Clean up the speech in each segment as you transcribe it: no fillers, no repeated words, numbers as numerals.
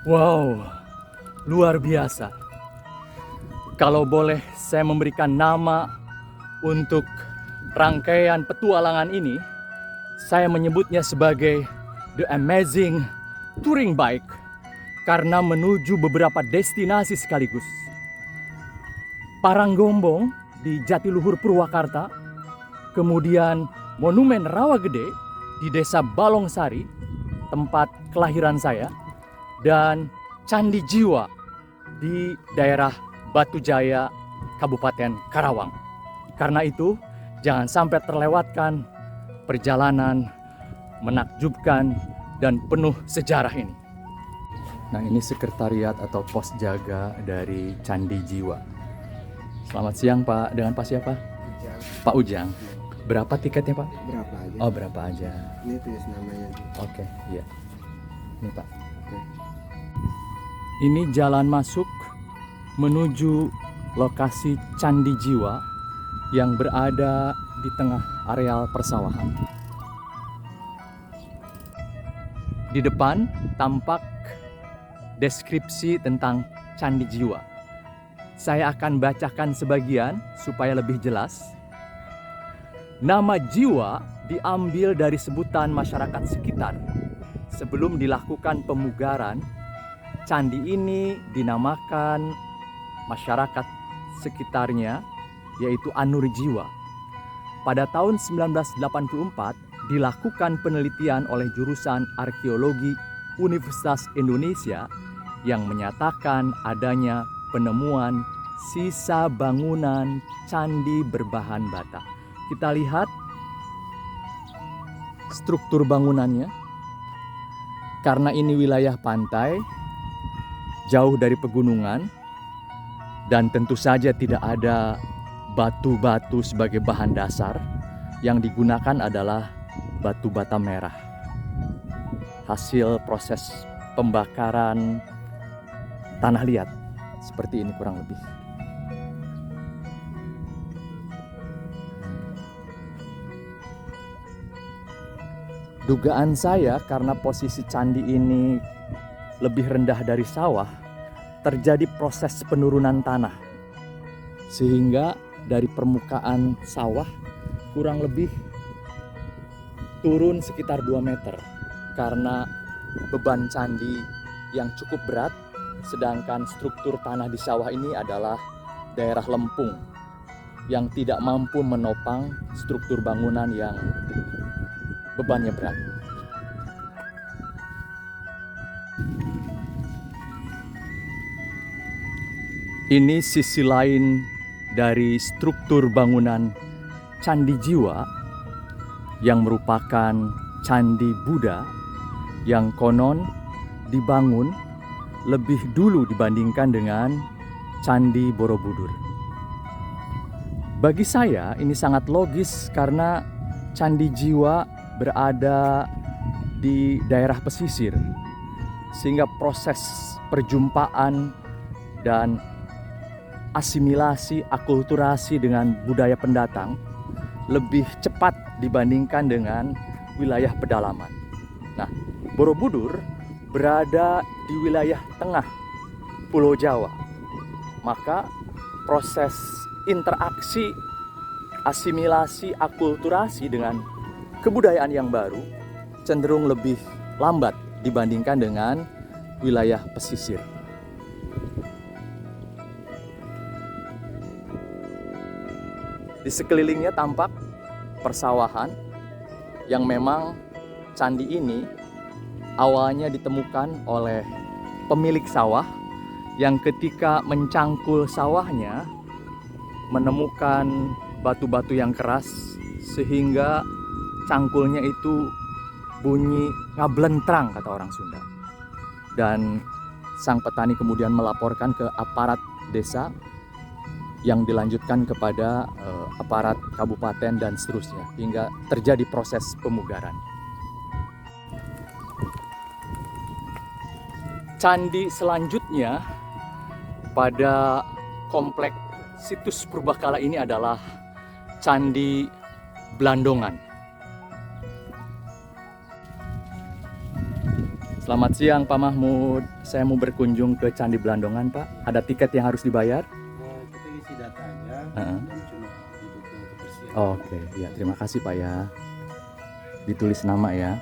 Wow, luar biasa. Kalau boleh saya memberikan nama untuk rangkaian petualangan ini, saya menyebutnya sebagai The Amazing Touring Bike karena menuju beberapa destinasi sekaligus. Paranggombong di Jatiluhur Purwakarta, kemudian Monumen Rawagede di Desa Balongsari, tempat kelahiran saya, dan Candi Jiwa di daerah Batu Jaya, Kabupaten Karawang. Karena itu, jangan sampai terlewatkan perjalanan menakjubkan dan penuh sejarah ini. Nah, ini sekretariat atau pos jaga dari Candi Jiwa. Selamat siang, Pak. Dengan Pak siapa? Ujang. Pak Ujang. Berapa tiketnya, Pak? Berapa aja? Oh, berapa aja. Ini tulis namanya. Oke, iya. Ini, Pak. Oke. Ini jalan masuk menuju lokasi Candi Jiwa yang berada di tengah areal persawahan. Di depan tampak deskripsi tentang Candi Jiwa. Saya akan bacakan sebagian supaya lebih jelas. Nama Jiwa diambil dari sebutan masyarakat sekitar. Sebelum dilakukan pemugaran, candi ini dinamakan masyarakat sekitarnya, yaitu Anur Jiwa. Pada tahun 1984, dilakukan penelitian oleh jurusan Arkeologi Universitas Indonesia yang menyatakan adanya penemuan sisa bangunan candi berbahan bata. Kita lihat struktur bangunannya. Karena ini wilayah pantai, jauh dari pegunungan, dan tentu saja tidak ada batu-batu sebagai bahan dasar. Yang digunakan adalah batu bata merah. Hasil proses pembakaran tanah liat. Seperti ini kurang lebih. Dugaan saya karena posisi candi ini lebih rendah dari sawah, terjadi proses penurunan tanah. Sehingga dari permukaan sawah kurang lebih turun sekitar 2 meter. Karena beban candi yang cukup berat, sedangkan struktur tanah di sawah ini adalah daerah lempung yang tidak mampu menopang struktur bangunan yang bebannya berat. Ini sisi lain dari struktur bangunan Candi Jiwa yang merupakan candi Buddha yang konon dibangun lebih dulu dibandingkan dengan Candi Borobudur. Bagi saya ini sangat logis karena Candi Jiwa berada di daerah pesisir, sehingga proses perjumpaan dan asimilasi, akulturasi dengan budaya pendatang lebih cepat dibandingkan dengan wilayah pedalaman. Nah, Borobudur berada di wilayah tengah Pulau Jawa. Maka proses interaksi, asimilasi, akulturasi dengan kebudayaan yang baru cenderung lebih lambat dibandingkan dengan wilayah pesisir. Di sekelilingnya tampak persawahan yang memang candi ini awalnya ditemukan oleh pemilik sawah yang ketika mencangkul sawahnya menemukan batu-batu yang keras sehingga cangkulnya itu bunyi ngablentrang kata orang Sunda. Dan sang petani kemudian melaporkan ke aparat desa yang dilanjutkan kepada aparat kabupaten dan seterusnya hingga terjadi proses pemugaran. Candi selanjutnya pada kompleks situs purbakala ini adalah Candi Blandongan. Selamat siang Pak Mahmud. Saya mau berkunjung ke Candi Blandongan Pak. Ada tiket yang harus dibayar? Kita isi datanya Heeh. dan cuma didukung kebersihan. Oke, ya terima kasih Pak ya. Ditulis nama ya.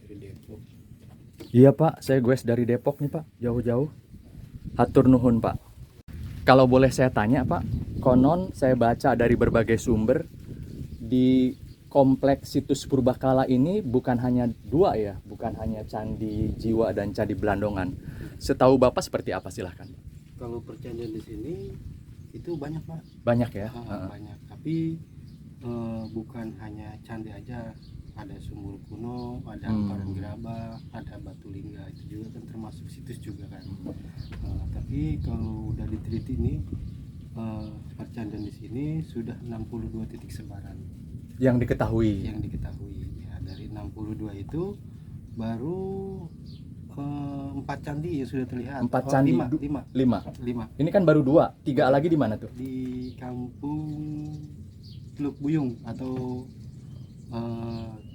Dari Depok. Iya Pak, saya goes dari Depok nih Pak, jauh-jauh. Hatur nuhun Pak. Kalau boleh saya tanya Pak, konon saya baca dari berbagai sumber di kompleks situs Purbakala ini bukan hanya dua ya, bukan hanya Candi Jiwa dan Candi Blandongan. Setahu Bapak seperti apa silahkan. Kalau percandaan di sini itu banyak Pak. Banyak ya? Banyak. Tapi bukan hanya candi aja. Ada sumur kuno, ada hamparan gerabah, ada batu lingga, itu juga kan termasuk situs juga kan. Tapi kalau udah diteliti ini percandaan di sini sudah 62 titik sebaran. Yang diketahui. Yang diketahui ya, dari 62 itu baru 4 candi yang sudah terlihat. 4 candi? 5. Ini kan baru 2, 3 lagi di mana tuh? Di kampung Teluk Buyung atau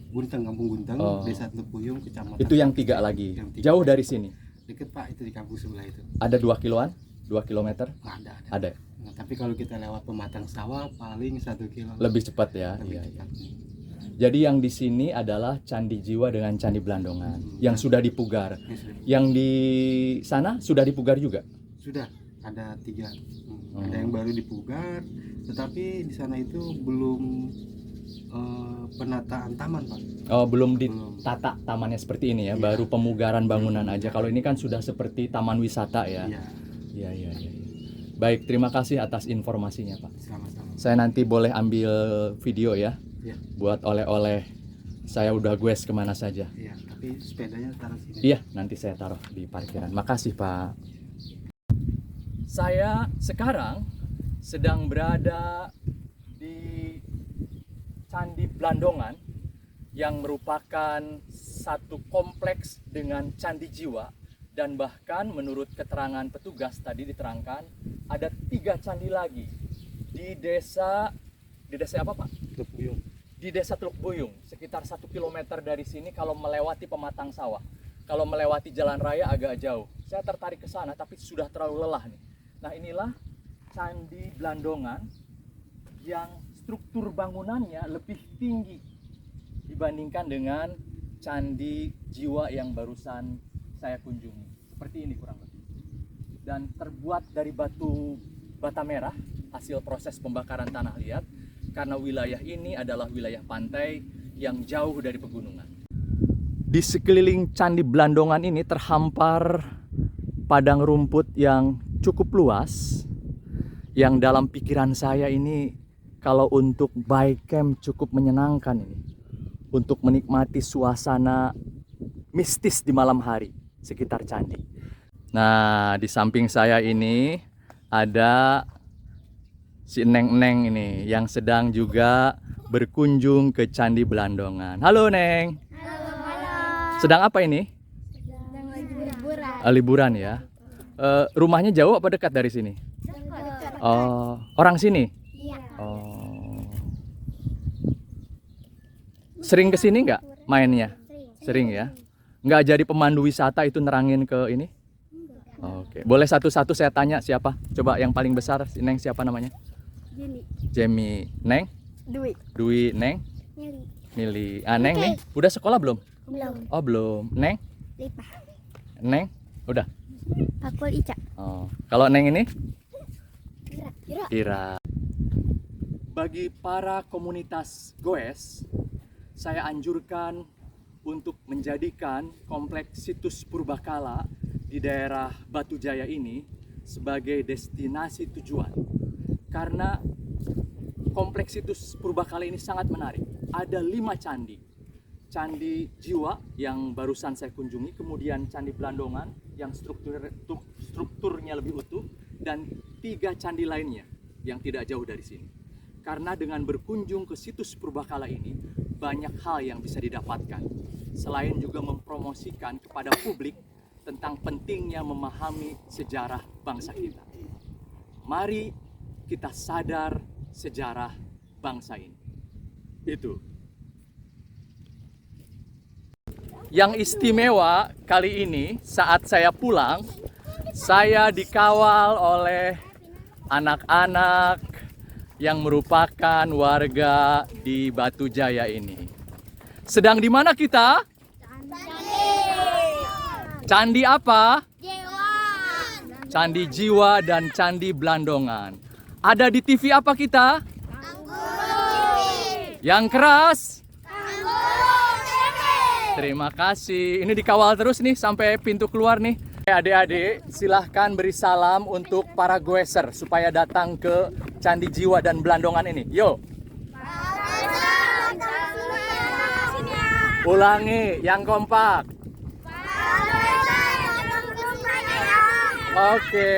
Gunteng, Kampung Gunteng, Desa Teluk Buyung, Kecamatan. Itu yang 3 lagi. Yang 3. Jauh dari sini. Deket Pak, itu di kampung sebelah itu. Ada 2 kiloan? 2 kilometer? Ada. Nah, tapi kalau kita lewat pematang sawah paling 1 kilo. Lebih cepat ya. Lebih Iya. cepat. Jadi yang di sini adalah Candi Jiwa dengan Candi Blandongan yang sudah dipugar. Yang di sana sudah dipugar juga? Sudah, ada 3. Ada yang baru dipugar, tetapi di sana itu belum penataan taman Pak. Oh, belum ditata tamannya seperti ini ya, baru pemugaran bangunan aja. Kalau ini kan sudah seperti taman wisata ya. Iya. Baik, terima kasih atas informasinya Pak. Sama-sama. Saya nanti boleh ambil video ya, buat oleh-oleh. Saya udah goes kemana saja. Iya, tapi sepedanya taruh sini. Iya, nanti saya taruh di parkiran. Makasih Pak. Saya sekarang sedang berada di Candi Blandongan yang merupakan satu kompleks dengan Candi Jiwa, dan bahkan menurut keterangan petugas tadi diterangkan ada 3 candi lagi di desa apa Pak? Teluk Buyung. Di desa Teluk Buyung, sekitar 1 kilometer dari sini kalau melewati pematang sawah. Kalau melewati jalan raya agak jauh. Saya tertarik ke sana tapi sudah terlalu lelah nih. Nah, inilah Candi Blandongan yang struktur bangunannya lebih tinggi dibandingkan dengan Candi Jiwa yang barusan saya kunjungi. Seperti ini kurang lebih. Dan terbuat dari batu bata merah, hasil proses pembakaran tanah liat, karena wilayah ini adalah wilayah pantai yang jauh dari pegunungan. Di sekeliling Candi Blandongan ini terhampar padang rumput yang cukup luas, yang dalam pikiran saya ini kalau untuk bike camp cukup menyenangkan ini, untuk menikmati suasana mistis di malam hari sekitar candi. Nah, di samping saya ini ada si Neng-Neng ini yang sedang juga berkunjung ke Candi Blandongan. Halo Neng. Halo. Sedang apa ini? Sedang lagi liburan. Liburan ya. Rumahnya jauh apa dekat dari sini? Dekat. Oh, orang sini? Iya. Oh. Sering ke sini nggak mainnya? Sering ya. Nggak jadi pemandu wisata itu nerangin ke ini? Oke. Boleh satu-satu saya tanya siapa? Coba yang paling besar, si Neng siapa namanya? Jamie. Neng? Dwi. Neng? Mili. Neng nih, udah sekolah belum? Belum. Oh, belum. Neng? Lipa. Neng? Udah. Pakul Ica. Oh. Kalau Neng ini? Kira. Ira. Bagi para komunitas goes, saya anjurkan untuk menjadikan kompleks situs Purbakala di daerah Batu Jaya ini sebagai destinasi tujuan. Karena kompleks situs Purbakala ini sangat menarik. Ada 5 candi. Candi Jiwa yang barusan saya kunjungi, kemudian Candi Blandongan yang strukturnya lebih utuh, dan 3 candi lainnya yang tidak jauh dari sini. Karena dengan berkunjung ke situs Purbakala ini, banyak hal yang bisa didapatkan. Selain juga mempromosikan kepada publik tentang pentingnya memahami sejarah bangsa kita. Mari kita sadar sejarah bangsa ini. Itu. Yang istimewa kali ini saat saya pulang, saya dikawal oleh anak-anak yang merupakan warga di Batu Jaya ini. Sedang di mana kita? Candi apa? Candi Jiwa dan Candi Blandongan. Ada di TV apa kita? Yang keras? Terima kasih. Ini dikawal terus nih sampai pintu keluar nih. Adik-adik, silahkan beri salam untuk para goeser supaya datang ke Candi Jiwa dan Blandongan ini. Yuk. Ulangi, yang kompak. Oke.